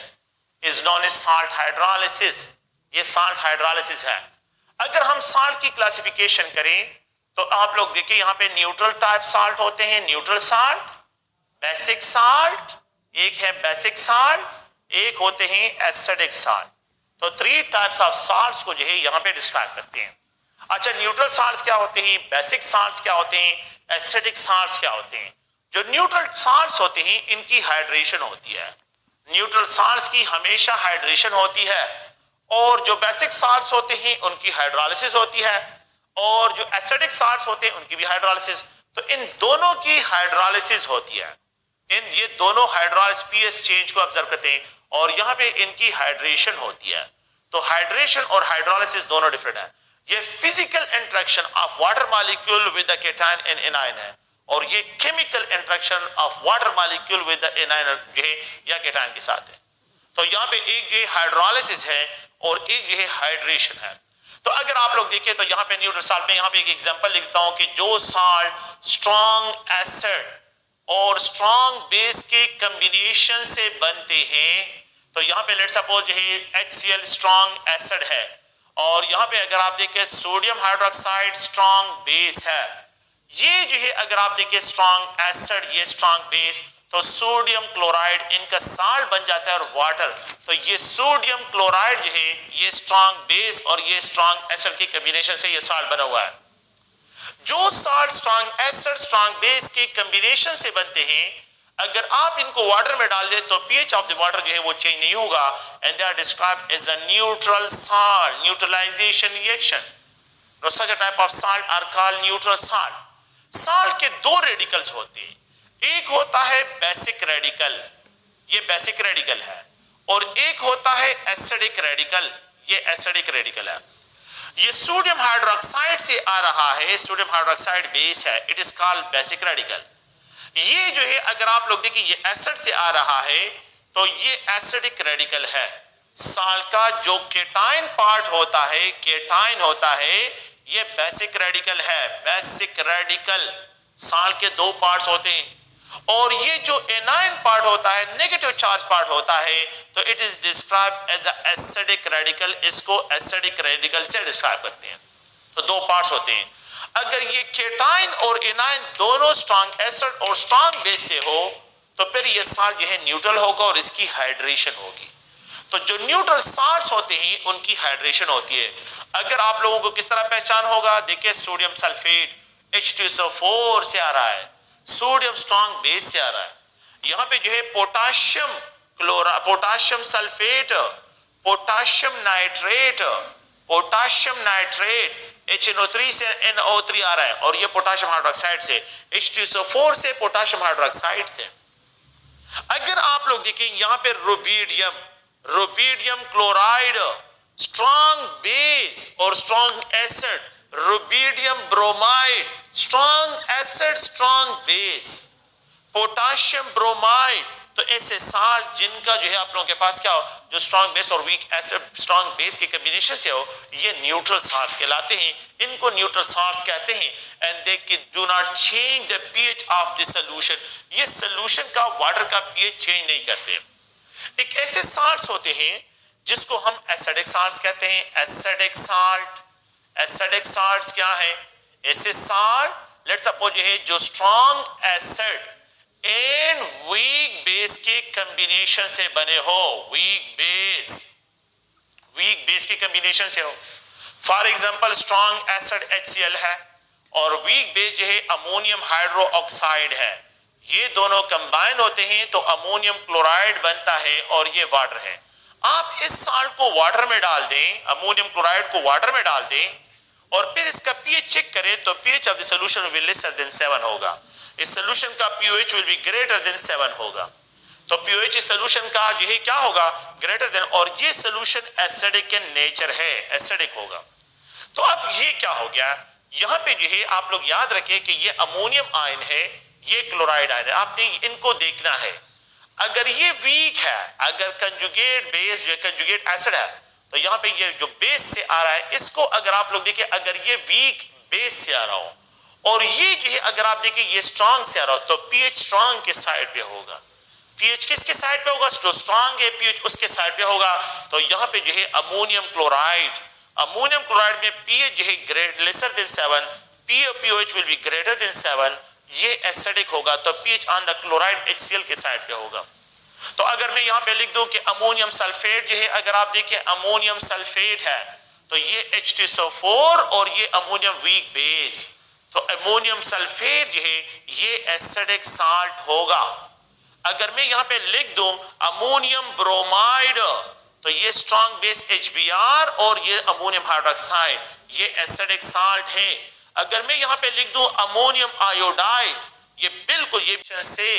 Speaker 1: is known as salt hydrolysis. ये salt hydrolysis है. अगर हम salt की classification करें तो आप लोग देखिए यहाँ पे न्यूट्रल टाइप साल्ट होते हैं, न्यूट्रल साल्ट, बेसिक साल्ट, एक है बेसिक साल्ट, एक होते हैं एसिडिक साल्ट. तो 3 टाइप्स ऑफ साल्ट्स को जो है यहाँ पे डिस्क्राइब करते हैं. अच्छा, न्यूट्रल साल्ट्स क्या होते हैं, बेसिक साल्ट्स क्या होते हैं, एसिडिक साल्ट्स क्या होते हैं. जो न्यूट्रल साल्ट्स होते हैं इनकी हाइड्रेशन होती है. न्यूट्रल साल्ट्स की हमेशा हाइड्रेशन होती है, और जो बेसिक साल्ट्स होते हैं उनकी हाइड्रोलिसिस होती है, और जो एसिडिक साल्ट्स होते हैं उनकी भी हाइड्रोलिसिस. तो इन दोनों की हाइड्रोलिसिस होती है. ये दोनों हाइड्रोलिसिस पीएच चेंज को ऑब्जर्व करते हैं, और यहाँ पे इनकी हाइड्रेशन होती है. तो हाइड्रेशन और हाइड्रोलिसिस दोनों डिफरेंट है. ये physical interaction of water molecule with the cation and anion है, और ये chemical interaction of water molecule with the anion जो है या केटायन के साथ है. तो यहाँ पे एक ये हाइड्रोलिसिस है और एक ये हाइड्रेशन है. तो अगर आप लोग देखें तो यहाँ पे न्यूट्रल साल्ट में यहाँ पे एक एग्जांपल लिखता हूं कि जो साल्ट स्ट्रॉन्ग एसिड और स्ट्रॉन्ग बेस के कॉम्बिनेशन से बनते हैं, तो यहाँ पे लेट्स सपोज जो है HCl स्ट्रॉन्ग एसिड है, और यहाँ पे अगर आप देखें सोडियम हाइड्रोक्साइड स्ट्रॉन्ग बेस है. ये जो है अगर आप देखें स्ट्रॉन्ग एसिड, ये स्ट्रॉन्ग बेस, तो सोडियम क्लोराइड इनका साल्ट बन जाता है और वाटर. तो ये सोडियम क्लोराइड जो है ये स्ट्रॉन्ग बेस और ये स्ट्रॉन्ग एसिड की कॉम्बिनेशन से ये साल्ट बना हुआ है. जो salt strong acid strong base के कॉम्बिनेशन से बनते हैं, अगर आप इनको वाटर में डाल दे तो पीएच ऑफ द वाटर जो है वो चेंज नहीं होगा, and they are described as a neutral salt, neutralization reaction. No such a type of salt are called neutral salt. Salt के 2 रेडिकल्स होते हैं. एक होता है बेसिक रेडिकल, ये बेसिक रेडिकल है, और एक होता है एसिडिक रेडिकल, ये एसिडिक रेडिकल है. ये सोडियम हाइड्रोक्साइड से आ रहा है, सोडियम हाइड्रोक्साइड बेस है, it is called basic radical. ये जो है अगर आप लोग देखिए ये एसिड से आ रहा है तो ये एसिडिक रेडिकल है. साल्ट का जो केटाइन पार्ट होता है, केटाइन होता है, ये बेसिक रेडिकल है. बेसिक रेडिकल साल्ट के 2 पार्ट्स होते हैं, और ये जो एनायन पार्ट होता है, नेगेटिव चार्ज पार्ट होता है, तो it is described as a acidic radical. इसको एसिडिक रेडिकल से डिस्क्राइब करते हैं. तो 2 पार्ट्स होते हैं. अगर ये केटाइन और एनायन दोनों स्ट्रॉन्ग एसिड और स्ट्रॉन्ग बेस से हो तो फिर ये साल्ट जो है न्यूट्रल होगा और इसकी हाइड्रेशन होगी. तो जो न्यूट्रल साल्ट्स होते हैं उनकी हाइड्रेशन होती है. अगर आप लोगों को किस तरह पहचान होगा, देखिए सोडियम सल्फेट H2SO4 से आ रहा है, सोडियम स्ट्रॉन्ग बेस से आ रहा है. यहाँ पे जो है potassium sulphate, potassium nitrate, HNO3 से NO3 आ रहा है, और ये पोटाशियम हाइड्रोक्साइड से, H2SO4 से पोटाशियम हाइड्रोक्साइड से. अगर आप लोग देखें यहाँ पे रुबिडियम क्लोराइड स्ट्रॉन्ग बेस और strong acid, rubidium bromide strong acid strong base, potassium bromide. तो ऐसे साल्ट जिनका जो है आप लोगों के पास क्या हो, जो स्ट्रॉन्ग बेस और वीक एसिड स्ट्रॉन्ग बेस के कॉम्बिनेशन से हो, ये न्यूट्रल साल्ट्स कहलाते हैं. इनको न्यूट्रल साल्ट्स कहते हैं. And they do not change the pH of the solution. ये सॉल्यूशन का वाटर का पीएच चेंज नहीं करते. एक ऐसे साल्ट्स होते हैं जिसको हम एसिडिक साल्ट्स कहते हैं. एसिडिक साल्ट, एसिडिक साल्ट्स क्या है, ऐसे साल्ट लेट्स सपोज ये है जो strong acid and weak base के कॉम्बिनेशन से बने हो, वीक बेस के कॉम्बिनेशन से हो. For example strong acid HCl है और वीक बेस जो है अमोनियम हाइड्रो ऑक्साइड है. ये दोनों कंबाइन होते हैं तो अमोनियम क्लोराइड बनता है और ये वाटर है. आप इस साल्ट को वाटर में डाल दें, अमोनियम क्लोराइड को वाटर में डाल दें, और फिर इसका पीएच चेक करें तो pH of the solution will lesser than 7 होगा. इस सोल्यूशन का pOH will be greater than 7 होगा। तो pOH इस सोल्यूशन का यही क्या होगा, ग्रेटर देन, और ये सोल्यूशन एसिडिक के नेचर है, एसिडिक होगा। तो अब ये क्या हो गया, यहां पे जो है आप लोग याद रखें कि ये अमोनियम आयन है, ये क्लोराइड आयन है, आपने इनको देखना है। अगर ये वीक है, अगर कंजुगेट बेस जो है कंजुगेट एसिड है, तो यहां पे ये जो बेस से आ रहा है, इसको अगर आप लोग देखिए, अगर ये वीक बेस से आ रहा हो और ये जो है अगर आप देखिए ये स्ट्रांग से आ रहा हो, तो पीएच स्ट्रांग के साइड पे होगा। पीएच किसके साइड पे होगा, जो स्ट्रांग है पीएच उसके साइड पे होगा। तो यहां पे जो है अमोनियम क्लोराइड में पीएच जो है lesser than 7, pOH will be greater than 7, ये एसिडिक होगा। तो pH on the chloride HCl के साइड पे होगा। तो अगर मैं यहां पे लिख दूं कि अमोनियम सल्फेट जो है, अगर आप देखिए अमोनियम सल्फेट है, तो ये H2SO4 और ये अमोनियम वीक बेस, तो अमोनियम सल्फेट जो है ये एसिडिक साल्ट होगा। अगर मैं यहां पे लिख दूं अमोनियम ब्रोमाइड, तो ये स्ट्रॉन्ग बेस HBr और ये अमोनियम हाइड्रोक्साइड, ये एसिडिक साल्ट है। अगर मैं यहां पे लिख दूं अमोनियम आयोडाइड, ये बिल्कुल ये से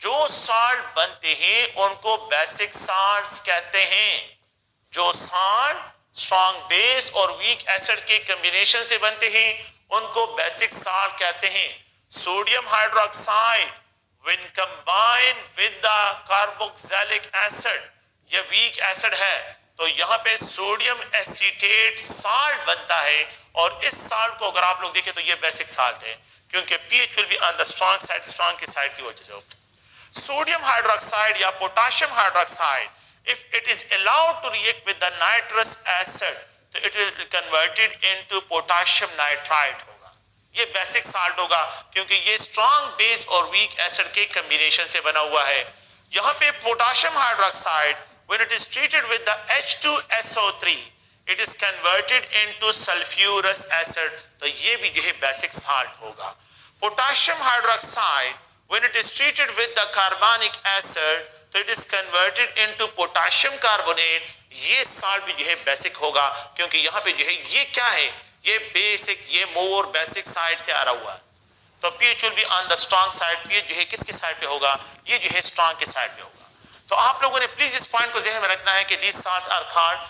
Speaker 1: जो साल्ट बनते हैं उनको बेसिक साल्ट्स कहते हैं। जो साल्ट स्ट्रॉन्ग बेस और वीक एसिड के कॉम्बिनेशन से बनते हैं उनको बेसिक साल्ट कहते हैं। Sodium hydroxide when combined with the carboxylic acid, ये वीक एसिड है, तो यहां पे सोडियम एसीटेट साल्ट बनता है, और इस साल्ट को अगर आप लोग देखें तो ये बेसिक साल्ट है, क्योंकि pH will be on the strong side, strong की साइड की वजह से। सोडियम हाइड्रोक्साइड या potassium hydroxide, if it is allowed to react with the nitrous acid, तो it will be converted into potassium nitrite होगा। ये बेसिक साल्ट होगा क्योंकि ये स्ट्रॉन्ग बेस और वीक एसिड के कॉम्बिनेशन से बना हुआ है। यहाँ पे potassium hydroxide when it is treated with the H2SO3, it is converted into sulfurous acid, तो ये भी जो है बेसिक साल्ट होगा। Potassium hydroxide when it is treated with the carbonic acid, तो it is converted into potassium carbonate, ये salt भी जो है बेसिक होगा, क्योंकि यहाँ पे जो है ये क्या है, ये बेसिक, ये मोर बेसिक साइड से आ रहा हुआ है। तो pH will be on the strong side, pH जो है किसके साइड पे होगा, ये जो है स्ट्रॉन्ग के साइड पे होगा। तो आप लोगों ने प्लीज इस पॉइंट को ज़हन में रखना है कि these salts are called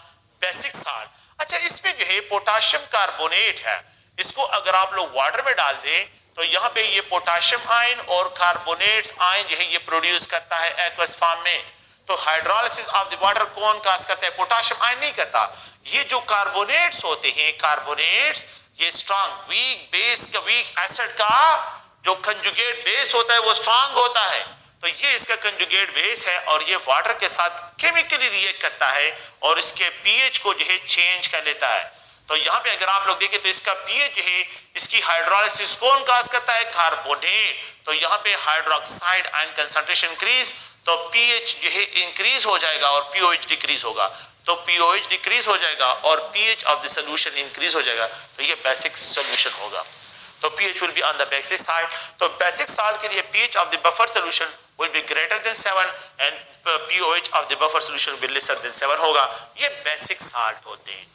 Speaker 1: basic salt. अच्छा, इसमें जो है पोटाशियम कार्बोनेट है, इसको अगर आप लोग वाटर में डाल दें तो यहाँ पे ये पोटाशियम आयन और कार्बोनेट्स आयन जो है ये प्रोड्यूस करता है एक्वस फॉर्म में। तो हाइड्रोलिसिस ऑफ द वाटर कौन काज करता है, पोटाशियम आयन नहीं करता। ये जो कार्बोनेट्स होते हैं, कार्बोनेट्स ये स्ट्रॉन्ग वीक बेस का, वीक एसिड का जो कंजुगेट बेस होता है वो स्ट्रॉन्ग होता है, तो ये इसका कंजुगेट बेस है और ये वाटर के साथ केमिकली रिएक्ट करता है और इसके पीएच को जो है चेंज कर लेता है। तो यहाँ पे अगर आप लोग देखें तो इसका पीएच जो है, इसकी हाइड्रोलिसिस कौन काज करता है, कार्बोनेट। तो यहाँ पे हाइड्रोक्साइड आयन कंसंट्रेशन इंक्रीज, तो पीएच जो है इंक्रीज हो जाएगा और पीओएच डिक्रीज होगा। तो पीओएच डिक्रीज हो जाएगा और pH of the solution increase हो जाएगा, तो ये बेसिक सॉल्यूशन होगा। तो pH will be on the basic side। तो बेसिक साल्ट के लिए pH of the buffer solution will be greater than 7 and pOH of the buffer solution will be lesser than 7 होगा। ये बेसिक साल्ट होते हैं।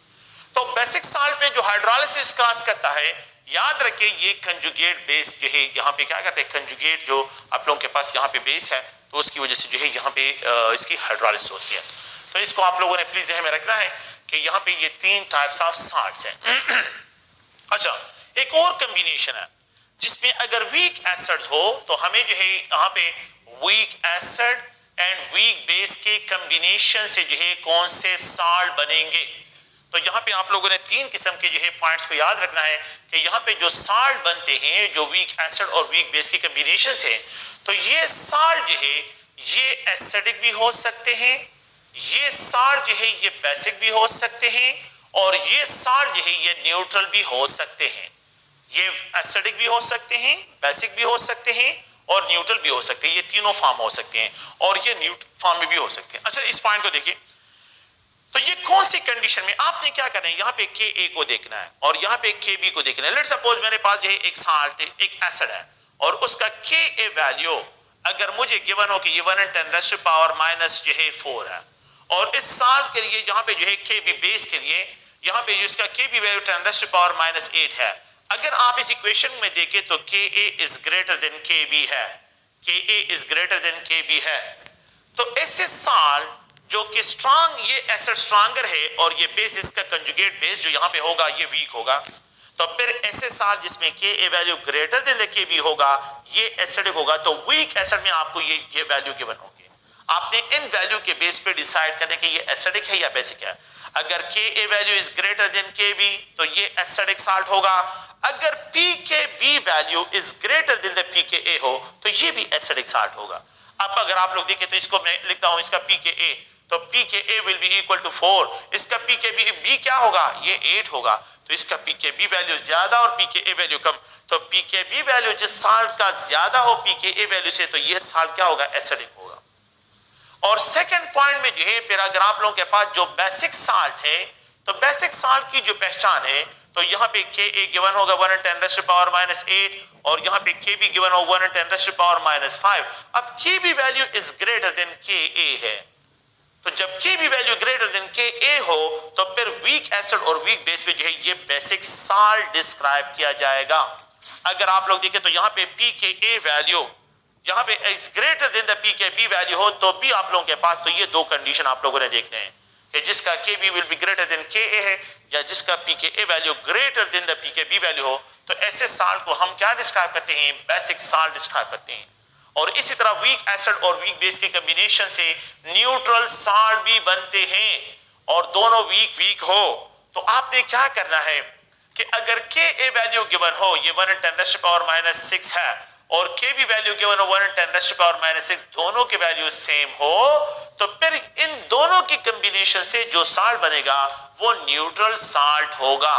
Speaker 1: तो बेसिक साल्ट में जो हाइड्रोलिसिस काज करता है, याद रखिए ये कंजुगेट बेस जो है, यहाँ पे क्या कहते हैं, कंजुगेट जो आप लोगों के पास यहाँ पे बेस है, तो उसकी वजह से जो है यहाँ पे इसकी हाइड्रोलिसिस होती है। तो इसको आप लोगों ने प्लीज ध्यान में रखना है कि यहाँ पे ये 3 टाइप्स ऑफ साल्ट्स हैं। अच्छा, एक और कॉम्बिनेशन है जिसमें अगर वीक एसिड्स हो तो हमें जो है यहाँ पे weak acid and weak base के कॉम्बिनेशन से जो है कौन से साल्ट बनेंगे। तो यहाँ पे आप लोगों ने 3 किस्म के जो है पॉइंट्स को याद रखना है कि यहाँ पे जो साल्ट बनते हैं जो वीक एसिड और वीक बेस के कॉम्बिनेशन से, तो ये साल्ट जो है ये एसिडिक भी हो सकते हैं, ये साल्ट जो है ये बेसिक भी हो सकते हैं, और ये साल्ट जो है ये न्यूट्रल भी हो सकते हैं। ये एसिडिक भी हो सकते हैं, बेसिक भी हो सकते हैं और न्यूट्रल भी हो सकते हैं। ये तीनों फॉर्म हो सकते हैं और ये न्यूट्रल फॉर्म में भी हो सकते हैं। अच्छा, इस पॉइंट को देखिए, तो ये कौन सी कंडीशन में आपने क्या करना है, यहाँ पे Ka को देखना है और यहाँ पे Kb को देखना है। लेट्स सपोज मेरे पास जो है एक साल्ट, एक एसिड है और उसका Ka वैल्यू अगर मुझे गिवन हो कि ये 1 × 10⁻⁻4 है, और इस साल्ट के लिए यहाँ पे जो है Kb बेस के लिए यहाँ पे इसका Kb वैल्यू 10⁻⁻8 है, अगर आप इस इक्वेशन में देखें तो Ka is greater than Kb है, Ka is greater than Kb है, तो ऐसे साल जो कि स्ट्रांग, ये एसिड स्ट्रांगर है और ये बेस इसका कंजुगेट बेस जो यहां पे होगा ये वीक होगा, तो फिर ऐसे साल जिसमें Ka value greater than Kb होगा ये एसिडिक होगा। तो वीक एसिड में आपको ये वैल्यू गिवन होगी, आपने इन वैल्यू के बेस पे डिसाइड करने कि ये एसिडिक है या बेसिक है। अगर Ka value is greater than Kb तो ये एसिडिक साल्ट होगा, अगर pKb value is greater than the pKa हो तो ये भी एसिडिक साल्ट होगा। अब अगर आप लोग देखें तो इसको मैं लिखता हूं, इसका pKa, तो pKa will be equal to 4, इसका pKb क्या होगा, ये 8 होगा, तो इसका pKb वैल्यू ज्यादा और pKa वैल्यू कम, तो pKb वैल्यू जिस साल्ट का ज्यादा हो pKa वैल्यू से तो ये साल्ट क्या होगा, एसिडिक होगा। और सेकंड पॉइंट में जो है फिर अगर आप लोगों के पास जो बेसिक साल्ट है, तो बेसिक साल्ट की जो पहचान है, तो यहाँ पे Ka गिवन होगा 1 × 10⁻⁸ और यहाँ पे Kb गिवन होगा 1 × 10⁻⁵। अब Kb value is greater than Ka है, तो जब Kb value greater than Ka हो तो फिर वीक एसिड और वीक बेस पे जो है ये बेसिक साल्ट डिस्क्राइब किया जाएगा। अगर आप लोग देखें तो यहाँ पे pKa वैल्यू यहाँ पे is greater than the pKb value हो तो भी आप लोगों के पास तो ये दो कंडीशन आप लोगों ने देखने हैं कि जिसका Kb will be greater than Ka है या जिसका pKa value greater than the pKb value हो, तो ऐसे साल्ट को हम क्या डिस्क्राइब करते हैं, बेसिक साल्ट डिस्क्राइब करते हैं। और इसी तरह वीक एसिड और वीक बेस के कॉम्बिनेशन से न्यूट्रल साल्ट भी बनते हैं, और दोनों वीक वीक हो तो आपने क्या करना है कि अगर Ka वैल्यू गिवन हो ये 1 × 10⁻⁶ है और Kb वैल्यू गिवन हो 1 × 10⁻⁶, दोनों के वैल्यू सेम हो तो फिर इन दोनों की कॉम्बिनेशन से जो साल्ट बनेगा वो न्यूट्रल साल्ट होगा।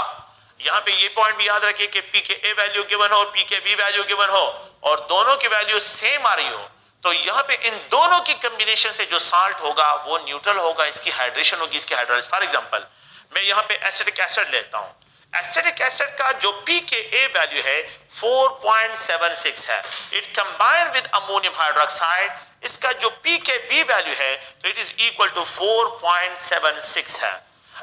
Speaker 1: यहां पे ये पॉइंट भी याद रखिए कि pKa वैल्यू गिवन हो, pKb वैल्यू गिवन हो और दोनों की वैल्यू सेम आ रही हो तो यहां पे इन दोनों की कॉम्बिनेशन से जो साल्ट होगा वो न्यूट्रल होगा, इसकी हाइड्रेशन होगी, इसकी हाइड्रोलाइसिस। फॉर एग्जांपल मैं यहां पे एसिटिक एसिड लेता हूं, एसिटिक एसिड का जो pKa वैल्यू है 4.76 है, it combine with ammonium hydroxide, इसका जो pKb वैल्यू है तो इट इज इक्वल टू 4.76 है।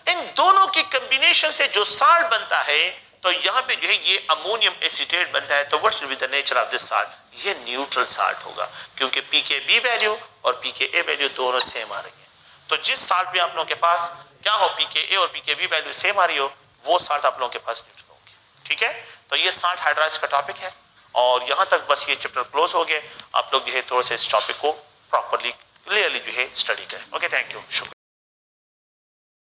Speaker 1: इन दोनों की कॉम्बिनेशन से जो साल्ट बनता है तो यहां पे जो है ये अमोनियम एसीटेट बनता है, तो what's will be the nature of this salt, ये न्यूट्रल साल्ट होगा क्योंकि pKb वैल्यू और pKa वैल्यू दोनों सेम आ रही है। तो जिस साल्ट में आप लोगों के पास क्या हो pKa और pKb वैल्यू सेम आ रही हो वो साल्ट आप लोगों के पास न्यूट्रल होगी। ठीक है, तो ये साल्ट हाइड्रोलाइसिस का टॉपिक है और यहां तक बस ये चैप्टर क्लोज हो गया। आप लोग जो है थोड़ा सा इस टॉपिक को प्रॉपर्ली क्लियरली जो है स्टडी करें। ओके, थैंक यू, शुक्रिया।